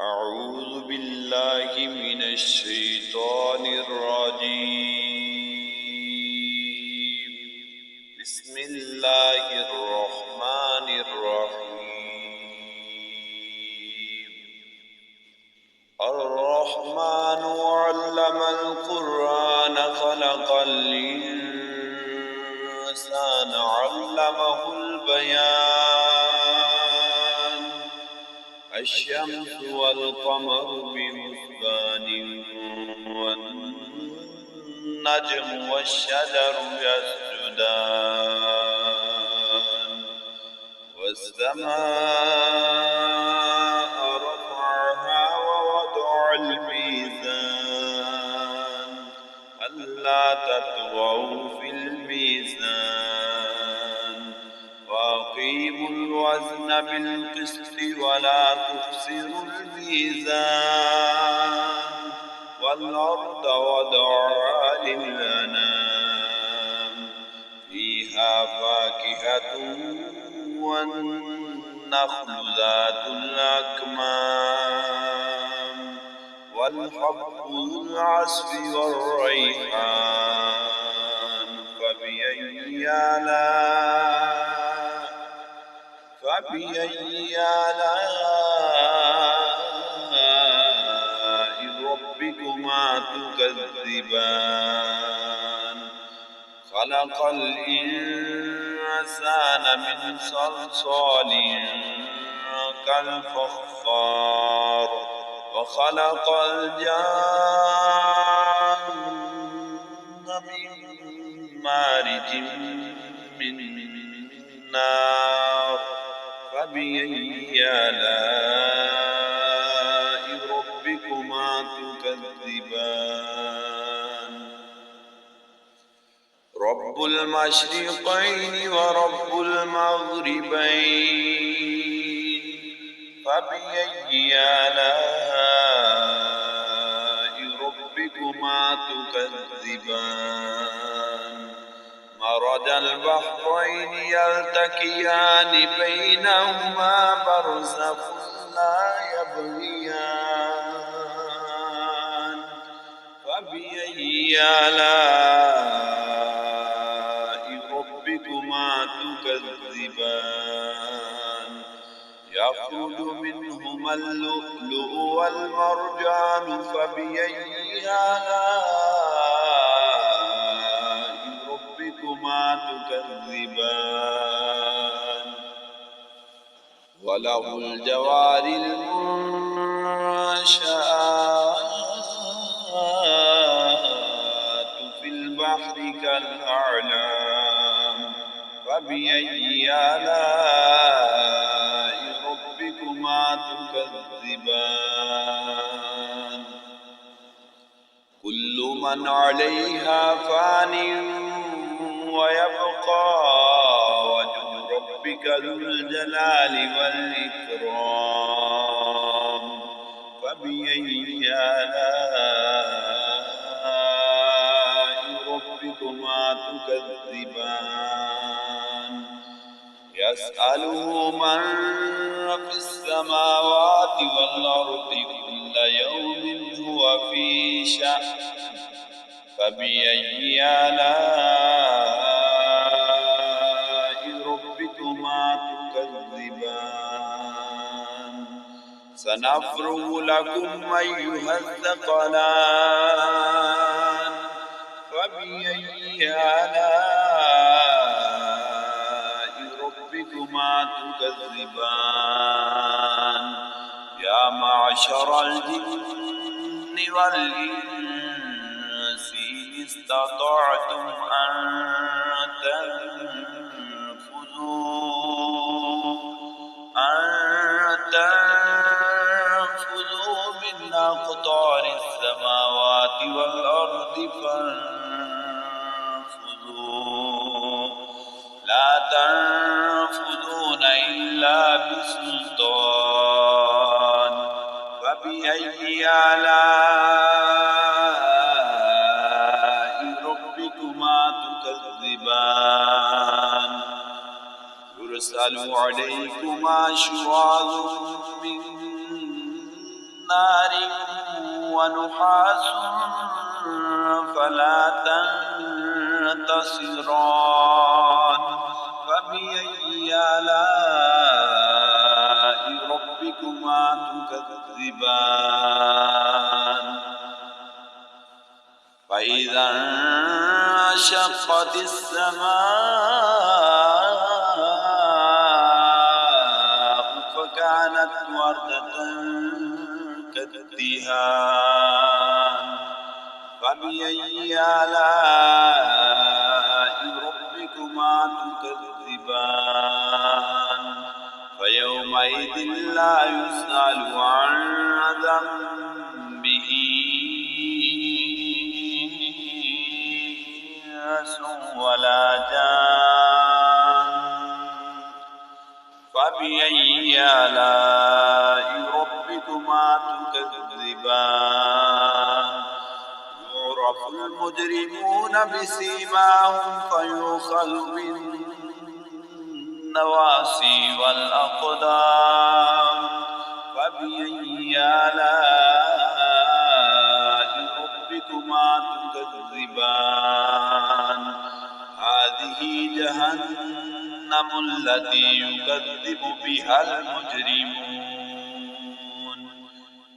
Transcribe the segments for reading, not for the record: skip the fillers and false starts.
أعوذ بالله من الشيطان الرجيم. بسم الله الرحمن الرحيم. الرحمن علم القرآن خلق الإنسان علمه البيان. الشمس والقمر بحسبان والنجم والشجر يسجدان والسماء رفعها ووضع الميزان ألا تطغوا في الميزان وأقيموا الوزن بالقسط ولا تخسروا الميزان والأرض وضعها للأنام فيها فاكهة والنخل ذات الأكمام والحب ذو العصف والريحان فبأي آلاء ربكما تكذبان. خلق الإنسان من صلصال كالفخار وخلق الجان من مارج من نار فبأي آلاء ربكما تكذبان. رب المشرقين ورب المغربين فبأي آلاء ربكما تكذبان. مرج البحرين يلتقيان بينهما برزخ لا يبغيان فبأي آلاء ربكما تكذبان. يخرج منهما اللؤلؤ والمرجان فبأي آلاء ربكما تكذبان. وله الجوار المنشآت في البحر كالأعلام فبأي آلاء ربكما تكذبان. كل من عليها فان ويبقى وجه ربك ذو الجلال والإكرام فبأي آلاء ربكما تكذبان. يسأله من في السماوات والأرض كل يوم هو في شأن فبأي آلاء ربكما تكذبان. سنفرغ لكم أيها الثقلان فبأي آلاء ربكما تكذبان. يا معشر الجن والإنس إن استطعتم أن تنفذوا من أقطار السماوات والأرض فانفذوا لا تنفذون إلا بسلطان فبأي آلاء ربكما تكذبان. يرسل عليكما شواظ من نار ونحاس فلا تنتصران فبأي آلاء ربكما تكذبان فإذا انشقت السماء فكانت وردة كالدهان فبأي آلاء ربكما تكذبان فيومئذ لا يسأل عن ذنبه إنس ولا جان فبأي آلاء ربكما تكذبان يعرف المجرمون بسيماهم فيؤخذ بالنواصي والأقدام فبأي آلاء ربكما تكذبان هذه جهنم التي يكذب بها المجرمون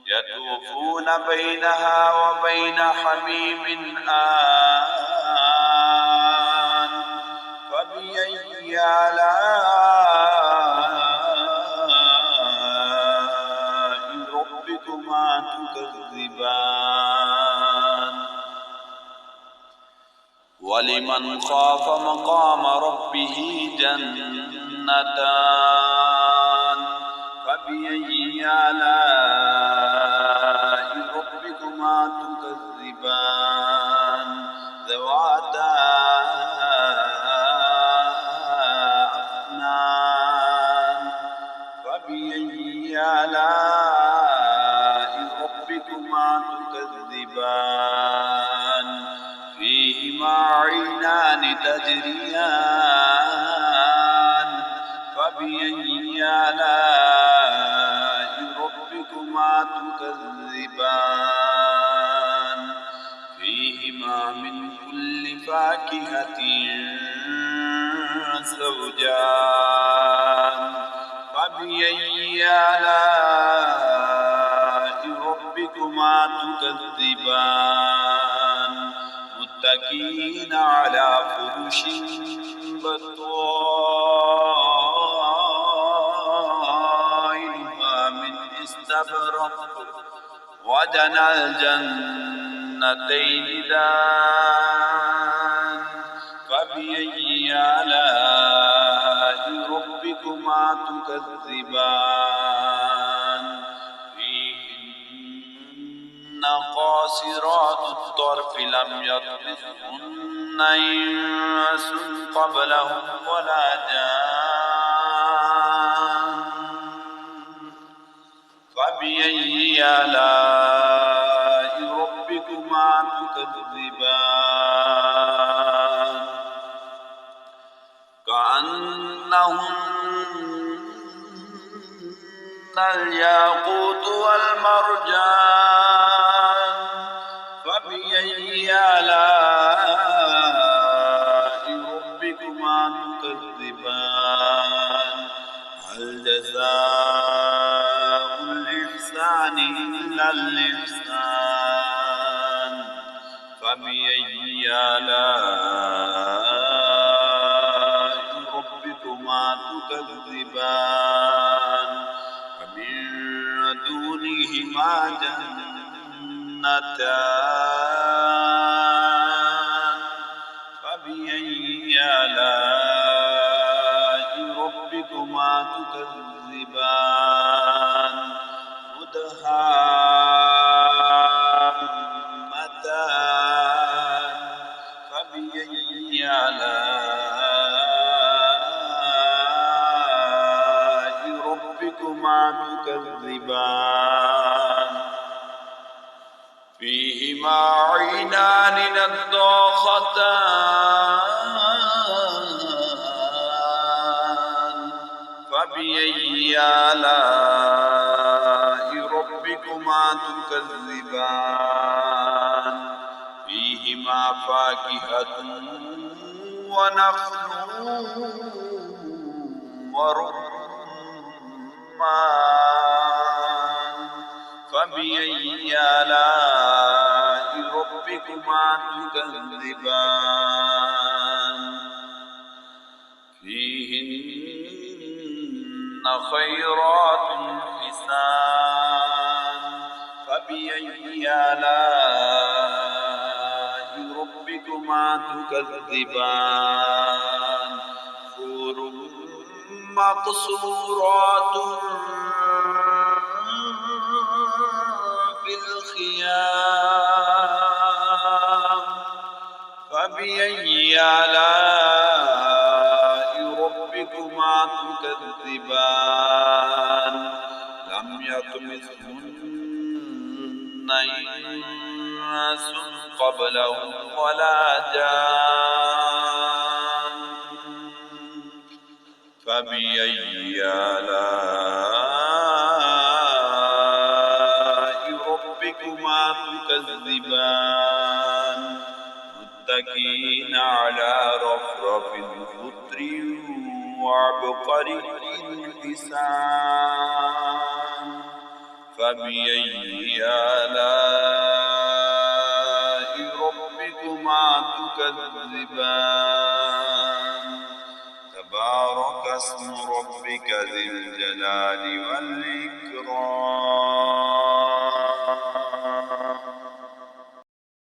يطوفون بينها وبين حميم آن فبأي آلاء ربكما تكذبان ولمن خاف مقام ربه جنتان فبأي آلاء ربكما تكذبان ذواتا أفنان فبأي آلاء ربكما تكذبان فيهما عينان تجريان فبأي آلاء ربكما تكذبان فيهما من كل فاكهة زوجان فبأي آلاء ربكما تكذبان متكئين على فرش بطائنها من استبرق وجنى الجنتين دان فبأي آلاء ربكما تكذبان فيهن قاصرات الطرف لم يطمثهن إنس قبلهم ولا جان فبأي آلاء ربكما تكذبان كأنهن الياقوت والمرجان فبأي آلاء ربكما تكذبان هل جزاء الإحسان إلا الإحسان فبأي آلاء ربكما تكذبان ومن دونهما جنتان فبأي آلاء ربكما تكذبان مدهامتان فبأي آلاء ربكما تكذبان فيهما عينان نضاختان فبأي آلاء ربكما ربكما تكذبان فيهما فاكهة ونخل ورمان فبأي آلاء ربكما تكذبان فيهن خيرات حسان فبأي آلاء ربكما تكذبان حور مقصورات في الخيام فبأي آلاء ربكما تكذبان لم يطمثهن إنس قبلهم ولا جان فبأي آلاء ربكما تكذبان متكئين على رفرف خضر وعبقري حسان فبأي آلاء ربكما تكذبان تبارك اسم ربك ذي الجلال والإكرام